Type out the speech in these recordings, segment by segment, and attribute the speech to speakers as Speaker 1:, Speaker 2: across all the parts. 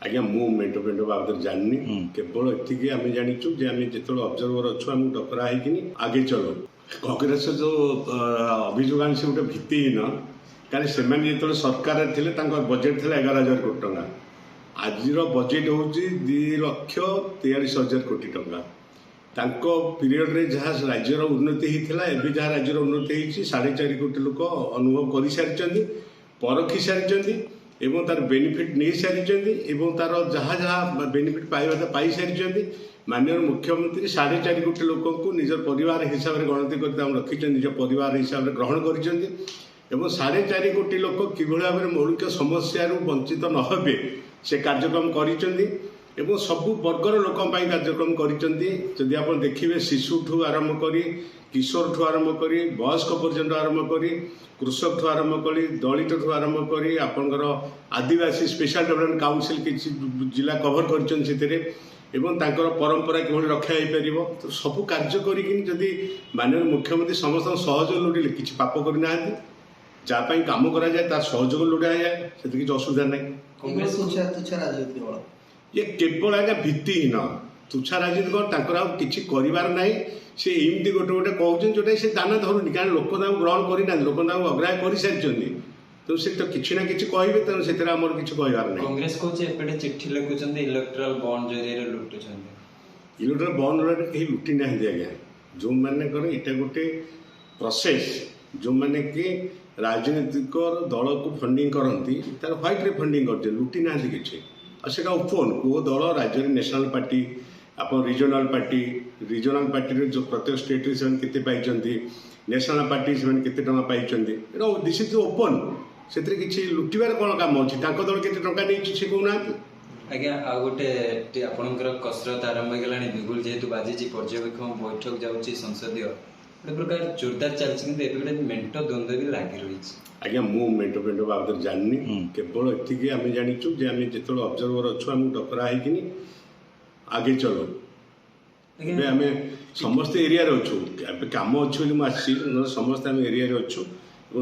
Speaker 1: आज्ञा मु मेट बाबद जाननी केवल एति आम जाचु जो ऑब्जर्वर अच्छु आम डकरा होगी आगे चलो कांग्रेस जो अभियोग आनी से गोटे भित्तिहीन कारण से जो सरकार थे बजेट थे 11,000 कोटी टंका आज बजेट हूँ 2,43,000 कोटी टंका पीरियड रे जहाँ राज्यर उन्नति होता है जहाँ राज्यर उन्नति होती 4.5 कोटी लोक अनुभव कर सारी परखी सारी एवं तार बेनिफिट नहीं सारी तार जहाँ जहाँ बेनिफिट पाइबा पाई सारी माननीय मुख्यमंत्री 4.5 कोटी लोक को निजर परिवार हिसाब से गणति कर रखी निज परिवार हिसाब से ग्रहण कर 4.5 कोटी लोक किभली भाव में मौलिक समस्या वंचित न हे से कार्यक्रम कर सबु वर्गर लोक कार्यक्रम करी आप देखिए शिशु आरंभ कर किशोर ठू आरंभ कर वयस्क पर्यंत आरंभ कर कृषक ठू आरंभ कर दलित ठू आरंभ कर आपंकर आदिवासी स्पेशल डेवलपमेंट काउंसिल किसी जिला कभर कर परंपरा किभली रक्षा हो पार तो सबू कार्य करी माननीय मुख्यमंत्री समस्त सहयोग लोड़े किसी पाप करना जहाँ कम कराए तार सहयोग लोड़ा जाए से किसी असुविधा ना ये केवल आज्ञा भित्तिहीन तुच्छा राजनीति कर किसी करार ना सी एमती गोटे गोटे कहते जोटा से दाना धरुनी कारण लोक ग्रहण करना लोक अग्राह्य कर सारी तो से तो किसी ना कि कहे तेणु से आमर किसी कहबार ना
Speaker 2: कांग्रेस कहते चिट्ठी लिखुं इलेक्ट्राल बॉन्ड जरिए लुटुं
Speaker 1: इलेक्ट्राल बॉन्ड कहीं लुटी ना आज्ञा जो मैंने यहाँ गोटे प्रोसेस जो मैंने कि राजनीतिक दल को फंडिंग करती तार ह्वाइट रे फंडिंग करते लुटी ना किसी और से ओपन को दल राज्य नेशनल पार्टी आप रिजनाल पार्टी जो प्रत्येक स्टेट से पाई नेशनल पार्टी से केते टंका पाई दिस इज ओपन से किसी लुटिबार कौन काम अच्छी दल के नहीं कहना
Speaker 2: आज्ञा आ गोटे आपणकर कसरत आरंभ होगा बिगुल जेहेतु बाजी पर्यवेक्षक बैठक जाऊँगी संसदीय गोटे प्रकार जोरदार चलती गोटे मेट द्वंद्व भी लगी रही
Speaker 1: आज्ञा मु मेट बाबद जाननी केवल एति आम जाचु जो ऑब्जर्वर अच्छु आम डकरा होगी आगे चलो आम समस्त एरिया अच्छु कम अच्छे मुझे समस्त आम एरिया अच्छु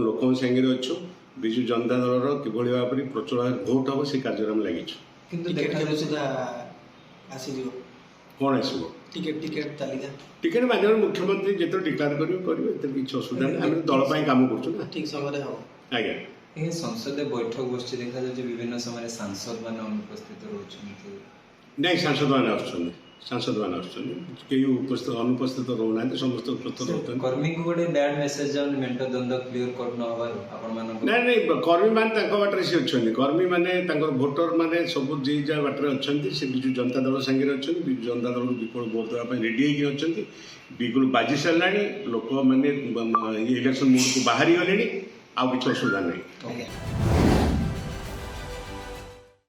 Speaker 1: लोक सागे अच्छु विजु जनता दल किभली भाव में प्रचुर भोट हम से कार्यक्रम लगी कौन आसो टिकेट माध्यम मुख्यमंत्री जो डिक्लेयर करेंगे किसी असुविधा नहीं आम दल काम कर
Speaker 3: ठीक समय
Speaker 1: आज्ञा
Speaker 2: ये संसद बैठक गोष्ठी देखा जाए विभिन्न समय सांसद मान अनुपस्थित रोचे
Speaker 1: नहीं सांसद मैंने अनुपस्थित रोना समस्त उपस्थित रोते
Speaker 2: कर्मी को गोटे बैड मेसेज जाऊन मेंटो द्वंद्व क्लियर कट न होबार आपण मान
Speaker 1: नहीं कर्मी मैंने बाटर से अच्छा कर्मी मैंने भोटर मैंने सब जी जहाँ बाटर अच्छा से विजु जनता दल सागे अच्छा विजु जनता दल विपुल भोट देवाई रेडी होती बिगुल बाजी सारा लोक मैंने इलेक्शन मोड को बाहरी गले आ किसी असुविधा नहीं।